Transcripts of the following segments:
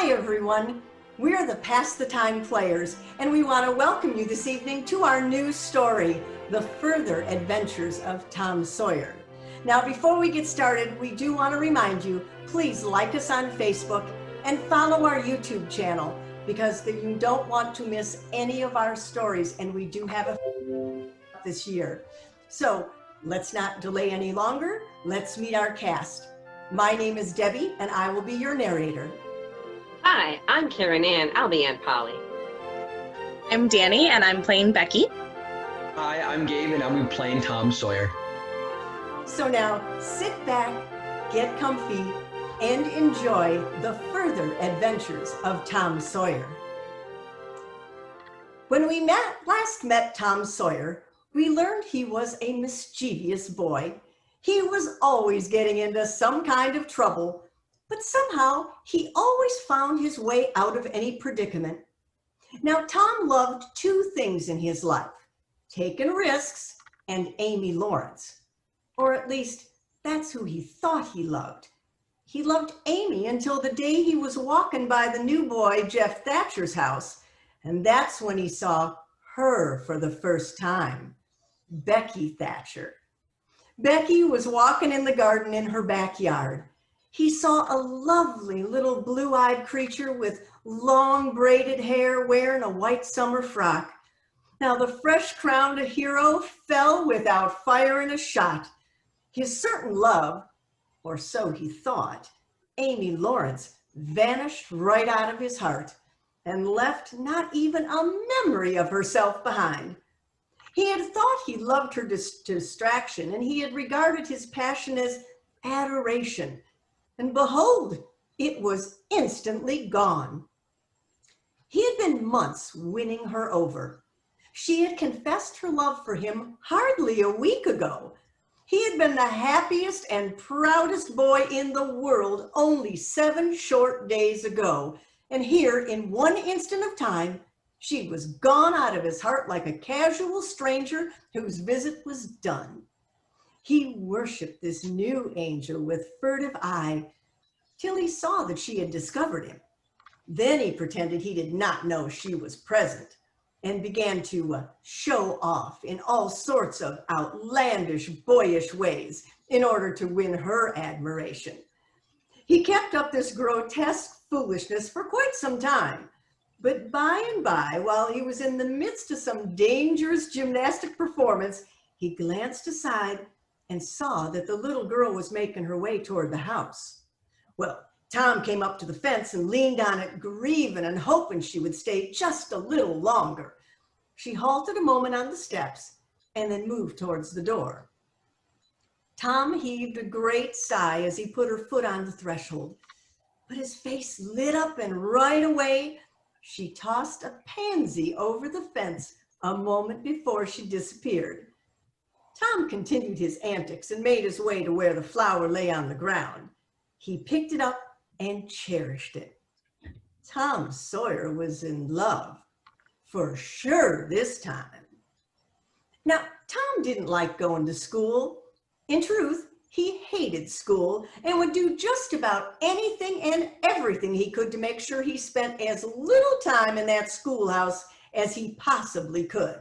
Hi everyone, we're the Pass the Time Players, and we want to welcome you this evening to our new story, The Further Adventures of Tom Sawyer. Now before we get started, we do want to remind you, please like us on Facebook and follow our YouTube channel, because you don't want to miss any of our stories, and we do have a this year. So let's not delay any longer, let's meet our cast. My name is Debbie, and I will be your narrator. Hi, I'm Karen Ann. I'll be Aunt Polly. I'm Danny, and I'm playing Becky. Hi, I'm Gabe, and I'll be playing Tom Sawyer. So now, sit back, get comfy, and enjoy the further adventures of Tom Sawyer. When we last met Tom Sawyer, we learned he was a mischievous boy. He was always getting into some kind of trouble, but somehow he always found his way out of any predicament. Now, Tom loved two things in his life: taking risks and Amy Lawrence. Or at least, that's who he thought he loved. He loved Amy until the day he was walking by the new boy, Jeff Thatcher's house, and that's when he saw her for the first time, Becky Thatcher. Becky was walking in the garden in her backyard. He saw a lovely little blue-eyed creature with long braided hair wearing a white summer frock. Now the fresh-crowned hero fell without firing a shot. His certain love, or so he thought, Amy Lawrence, vanished right out of his heart and left not even a memory of herself behind. He had thought he loved her distraction, and he had regarded his passion as adoration. And behold, it was instantly gone. He had been months winning her over. She had confessed her love for him hardly a week ago. He had been the happiest and proudest boy in the world only 7 short days ago. And here, in one instant of time, she was gone out of his heart like a casual stranger whose visit was done. He worshiped this new angel with furtive eye till he saw that she had discovered him. Then he pretended he did not know she was present and began to show off in all sorts of outlandish, boyish ways in order to win her admiration. He kept up this grotesque foolishness for quite some time, but by and by, while he was in the midst of some dangerous gymnastic performance, he glanced aside and saw that the little girl was making her way toward the house. Well, Tom came up to the fence and leaned on it, grieving and hoping she would stay just a little longer. She halted a moment on the steps and then moved towards the door. Tom heaved a great sigh as he put her foot on the threshold, but his face lit up, and right away she tossed a pansy over the fence a moment before she disappeared. Tom continued his antics and made his way to where the flower lay on the ground. He picked it up and cherished it. Tom Sawyer was in love, for sure this time. Now, Tom didn't like going to school. In truth, he hated school and would do just about anything and everything he could to make sure he spent as little time in that schoolhouse as he possibly could.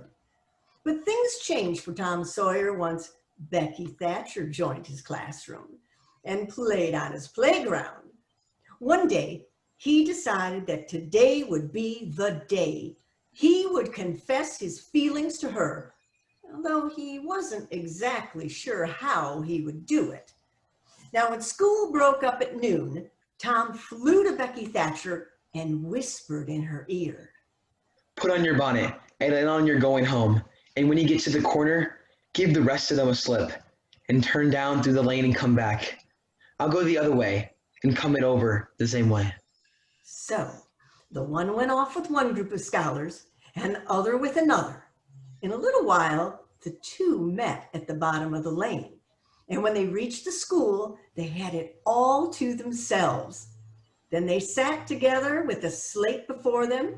But things changed for Tom Sawyer once Becky Thatcher joined his classroom and played on his playground. One day, he decided that today would be the day. He would confess his feelings to her, although he wasn't exactly sure how he would do it. Now, when school broke up at noon, Tom flew to Becky Thatcher and whispered in her ear, Put on your bonnet and let on you're going home. And when you get to the corner, give the rest of them a slip and turn down through the lane and come back. I'll go the other way and come it over the same way. So the one went off with one group of scholars and the other with another. In a little while, the two met at the bottom of the lane. And when they reached the school, they had it all to themselves. Then they sat together with a slate before them,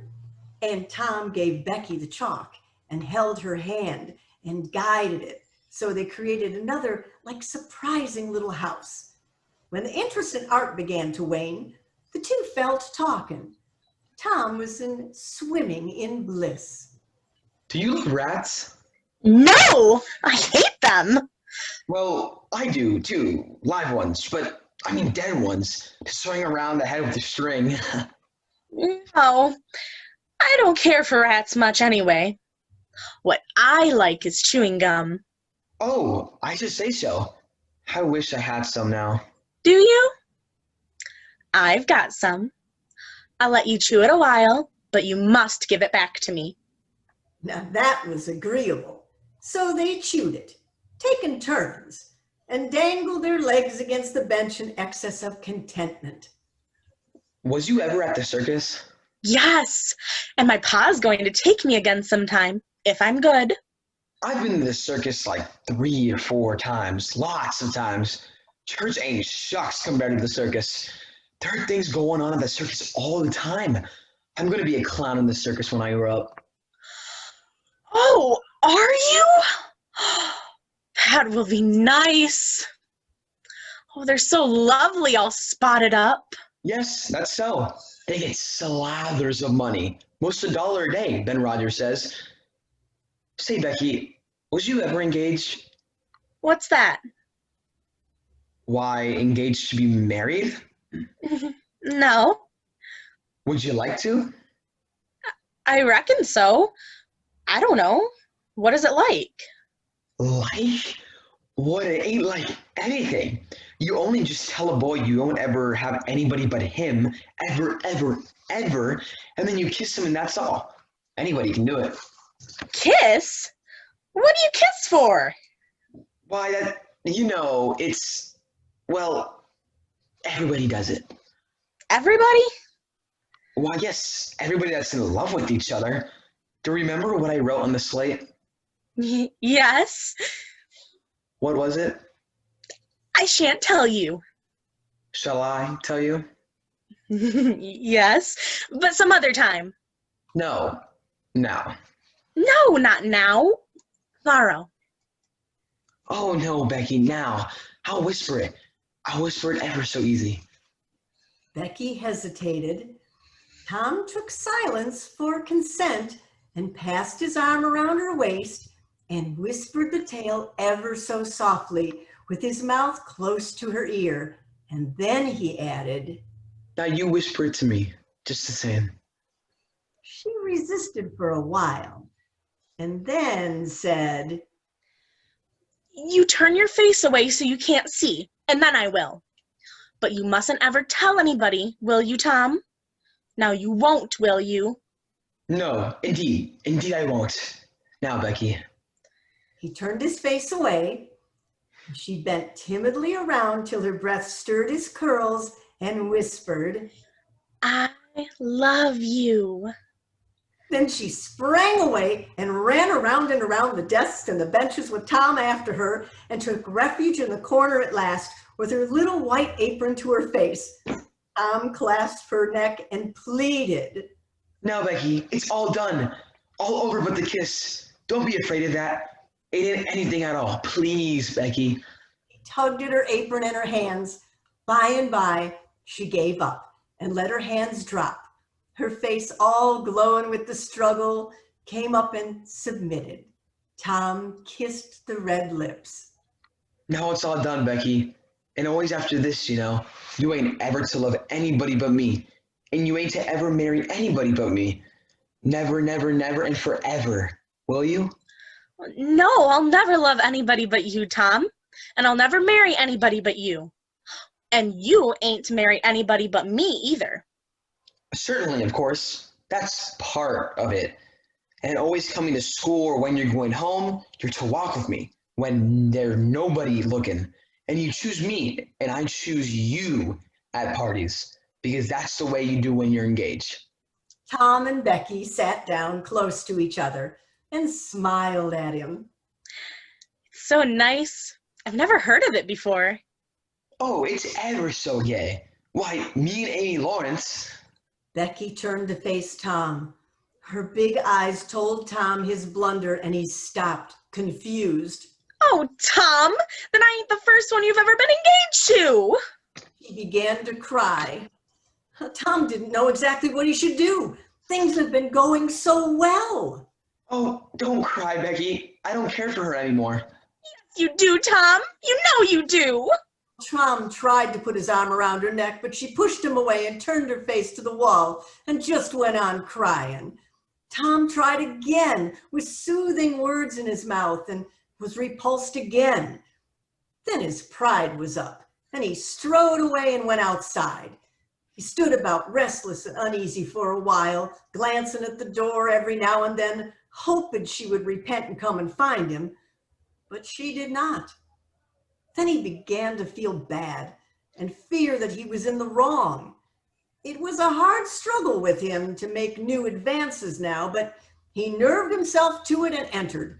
and Tom gave Becky the chalk and held her hand and guided it. So they created another, surprising little house. When the interest in art began to wane, The two fell to talking. Tom was swimming in bliss. Do you love rats? No, I hate them. Well, I do too. Live ones, but I mean dead ones. Swing around the head with a string. No, I don't care for rats much anyway. What I like is chewing gum. Oh, I should say so. I wish I had some now. Do you? I've got some. I'll let you chew it a while, but you must give it back to me. Now that was agreeable. So they chewed it, taking turns, and dangled their legs against the bench in excess of contentment. Was you ever at the circus? Yes, and my pa's going to take me again sometime, if I'm good. I've been to the circus like 3 or 4 times, lots of times. Church ain't shucks compared to the circus. There are things going on at the circus all the time. I'm gonna be a clown in the circus when I grow up. Oh, are you? That will be nice. Oh, they're so lovely, all spotted up. Yes, that's so. They get slathers of money. Most $1 a day, Ben Rogers says. Say, Becky, was you ever engaged? What's that? Why, engaged to be married? No, Would you like to? I reckon so. I don't know. What is it like? Like? What, it ain't like anything. You only just tell a boy you won't ever have anybody but him, ever, ever, ever, and then you kiss him and that's all. Anybody can do it. Kiss? What do you kiss for? Why, it's, well, everybody does it. Everybody? Why, yes, everybody that's in love with each other. Do you remember what I wrote on the slate? Yes. What was it? I shan't tell you. Shall I tell you? Yes, but some other time. No. Now. No, not now. Tomorrow. Oh, no, Becky, now. I'll whisper it. I'll whisper it ever so easy. Becky hesitated. Tom took silence for consent and passed his arm around her waist and whispered the tale ever so softly with his mouth close to her ear. And then he added, Now you whisper it to me, just the same. She resisted for a while and then said, You turn your face away so you can't see, and then I will. But you mustn't ever tell anybody, will you, Tom? Now you won't, will you? No, indeed. Indeed I won't. Now, Becky. He turned his face away. She bent timidly around till her breath stirred his curls and whispered, I love you. Then she sprang away and ran around and around the desks and the benches with Tom after her and took refuge in the corner at last with her little white apron to her face. Tom clasped her neck and pleaded. Now, Becky, it's all done. All over but the kiss. Don't be afraid of that. It ain't anything at all. Please, Becky. He tugged at her apron and her hands. By and by, she gave up and let her hands drop. Her face all glowing with the struggle, came up and submitted. Tom kissed the red lips. Now it's all done, Becky. And always after this, you ain't ever to love anybody but me. And you ain't to ever marry anybody but me. Never, never, never, and forever. Will you? No, I'll never love anybody but you, Tom. And I'll never marry anybody but you. And you ain't to marry anybody but me either. Certainly, of course. That's part of it. And always coming to school or when you're going home, you're to walk with me when there's nobody looking. And you choose me, and I choose you at parties because that's the way you do when you're engaged. Tom and Becky sat down close to each other and smiled at him. It's so nice. I've never heard of it before. Oh, it's ever so gay. Why, me and Amy Lawrence. Becky turned to face Tom. Her big eyes told Tom his blunder and he stopped, confused. Oh, Tom, then I ain't the first one you've ever been engaged to. He began to cry. Tom didn't know exactly what he should do. Things had been going so well. Oh, don't cry, Becky. I don't care for her anymore. You do, Tom. You know you do. Tom tried to put his arm around her neck, but she pushed him away and turned her face to the wall and just went on crying. Tom tried again with soothing words in his mouth and was repulsed again. Then his pride was up and he strode away and went outside. He stood about restless and uneasy for a while, glancing at the door every now and then, hoping she would repent and come and find him, but she did not. Then he began to feel bad and fear that he was in the wrong. It was a hard struggle with him to make new advances now, but he nerved himself to it and entered.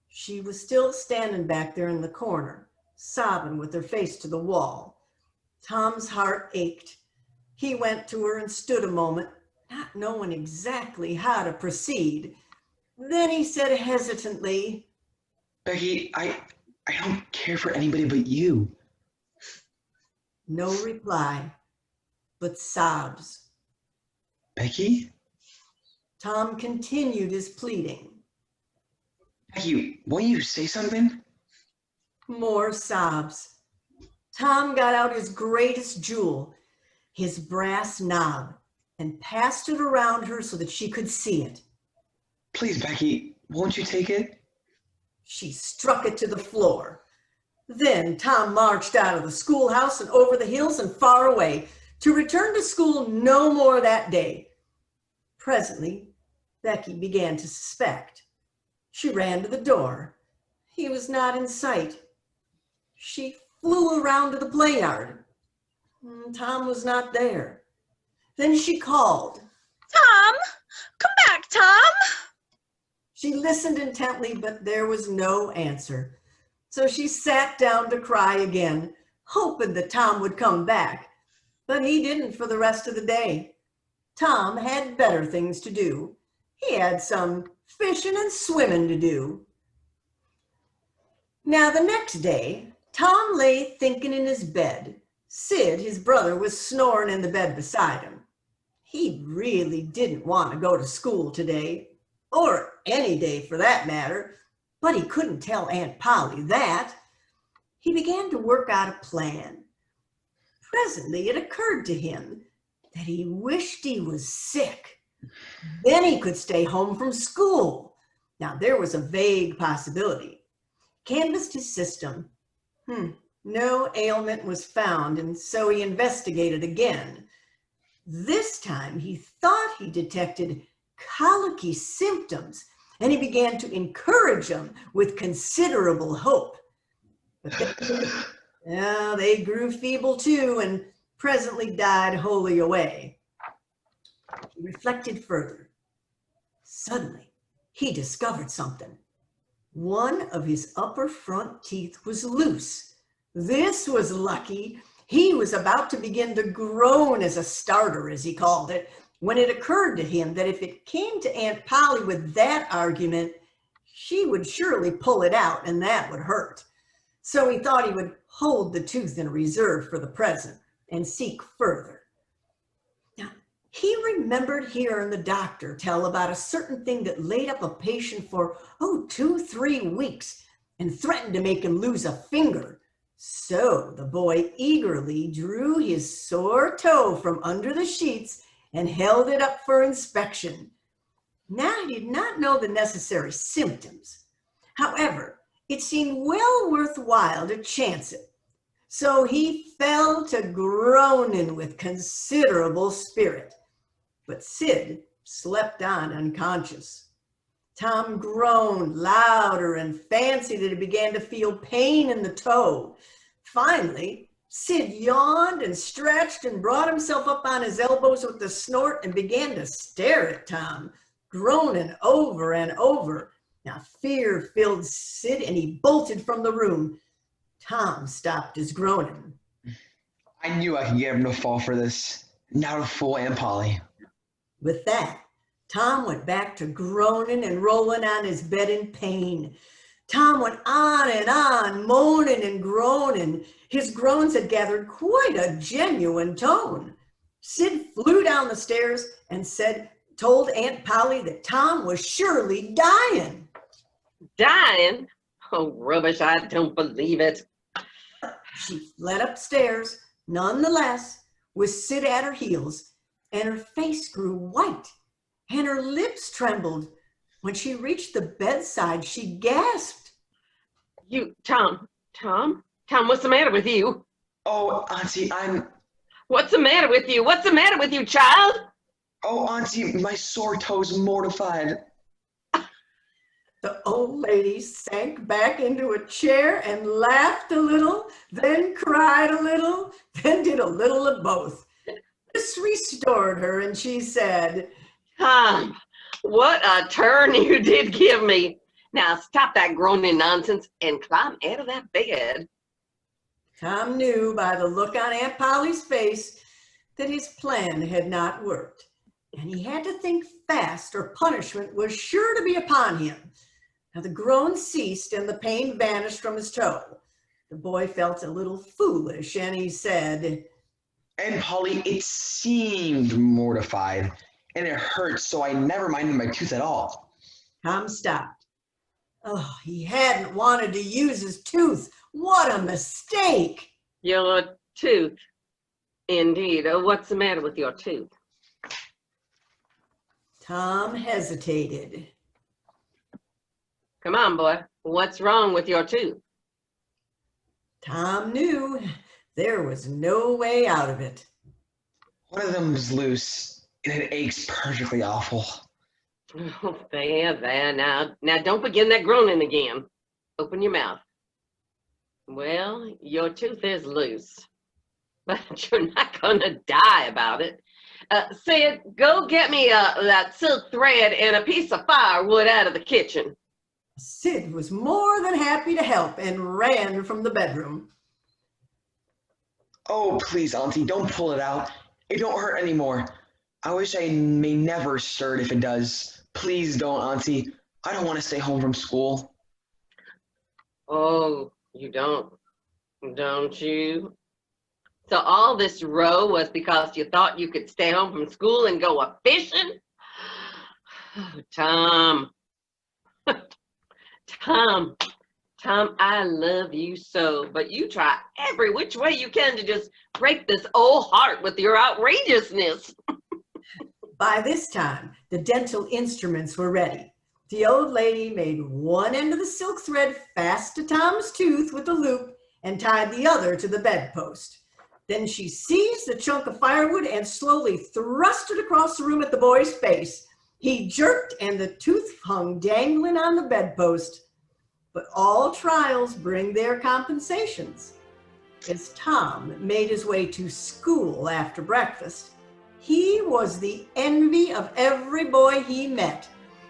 She was still standing back there in the corner, sobbing with her face to the wall. Tom's heart ached. He went to her and stood a moment, not knowing exactly how to proceed. Then he said hesitantly, Becky, I don't care for anybody but you. No reply, but sobs. Becky? Tom continued his pleading. Becky, won't you say something? More sobs. Tom got out his greatest jewel, his brass knob, and passed it around her so that she could see it. Please, Becky, won't you take it? She struck it to the floor. Then Tom marched out of the schoolhouse and over the hills and far away, to return to school no more that day. Presently, Becky began to suspect. She ran to the door. He was not in sight. She flew around to the play yard. Tom was not there. Then she called. Tom! Come back, Tom! She listened intently, but there was no answer. So she sat down to cry again, hoping that Tom would come back. But he didn't for the rest of the day. Tom had better things to do. He had some fishing and swimming to do. Now the next day, Tom lay thinking in his bed. Sid, his brother, was snoring in the bed beside him. He really didn't want to go to school today, or any day for that matter, but he couldn't tell Aunt Polly that. He began to work out a plan. Presently, it occurred to him that he wished he was sick. Then he could stay home from school. Now, there was a vague possibility. Canvassed his system. No ailment was found, and so he investigated again. This time, he thought he detected colicky symptoms, and he began to encourage them with considerable hope. But they grew feeble too, and presently died wholly away. He reflected further. Suddenly, he discovered something. One of his upper front teeth was loose. This was lucky. He was about to begin to groan as a starter, as he called it, when it occurred to him that if it came to Aunt Polly with that argument, she would surely pull it out, and that would hurt. So he thought he would hold the tooth in reserve for the present and seek further. Now, he remembered hearing the doctor tell about a certain thing that laid up a patient for, 2-3 weeks and threatened to make him lose a finger. So the boy eagerly drew his sore toe from under the sheets and held it up for inspection. Now he did not know the necessary symptoms. However, it seemed well worthwhile to chance it. So he fell to groaning with considerable spirit. But Sid slept on unconscious. Tom groaned louder and fancied that he began to feel pain in the toe. Finally, Sid yawned and stretched and brought himself up on his elbows with a snort and began to stare at Tom, groaning over and over. Now fear filled Sid and he bolted from the room. Tom stopped his groaning. I knew I could get him to fall for this. Now to fool Aunt Polly. With that, Tom went back to groaning and rolling on his bed in pain. Tom went on, moaning and groaning. His groans had gathered quite a genuine tone. Sid flew down the stairs and told Aunt Polly that Tom was surely dying. Dying? Oh, rubbish, I don't believe it. She fled upstairs, nonetheless, with Sid at her heels, and her face grew white, and her lips trembled. When she reached the bedside, she gasped. Tom, what's the matter with you? Oh, Auntie, What's the matter with you? What's the matter with you, child? Oh, Auntie, my sore toe's mortified. The old lady sank back into a chair and laughed a little, then cried a little, then did a little of both. This restored her, and she said, Tom, what a turn you did give me. Now stop that groaning nonsense and climb out of that bed. Tom knew by the look on Aunt Polly's face that his plan had not worked, and he had to think fast or punishment was sure to be upon him. Now the groan ceased and the pain vanished from his toe. The boy felt a little foolish, and he said, And Polly, it seemed mortified, and it hurt, so I never minded my tooth at all. Tom stopped. Oh, he hadn't wanted to use his tooth. What a mistake! Your tooth. Indeed. What's the matter with your tooth? Tom hesitated. Come on, boy. What's wrong with your tooth? Tom knew there was no way out of it. One of them was loose, and it aches perfectly awful. Oh, there. Now don't begin that groaning again. Open your mouth. Well, your tooth is loose, but you're not gonna die about it. Sid, go get me that silk thread and a piece of firewood out of the kitchen. Sid was more than happy to help and ran from the bedroom. Oh, please, Auntie, don't pull it out. It don't hurt anymore. I wish I may never stir it if it does. Please don't, Auntie. I don't want to stay home from school. Oh, you don't you? So all this row was because you thought you could stay home from school and go a-fishing? Oh, Tom. Tom, I love you so, but you try every which way you can to just break this old heart with your outrageousness. By this time, the dental instruments were ready. The old lady made one end of the silk thread fast to Tom's tooth with a loop and tied the other to the bedpost. Then she seized a chunk of firewood and slowly thrust it across the room at the boy's face. He jerked and the tooth hung dangling on the bedpost. But all trials bring their compensations. As Tom made his way to school after breakfast, he was the envy of every boy he met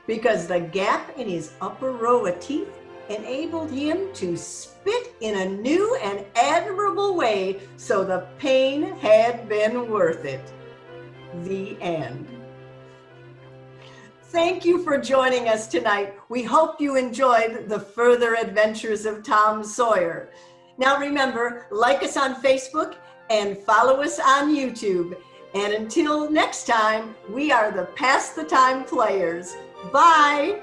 because the gap in his upper row of teeth enabled him to spit in a new and admirable way, so the pain had been worth it. The end. Thank you for joining us tonight. We hope you enjoyed the further adventures of Tom Sawyer. Now remember, like us on Facebook and follow us on YouTube. And until next time, we are the Pass the Time Players. Bye.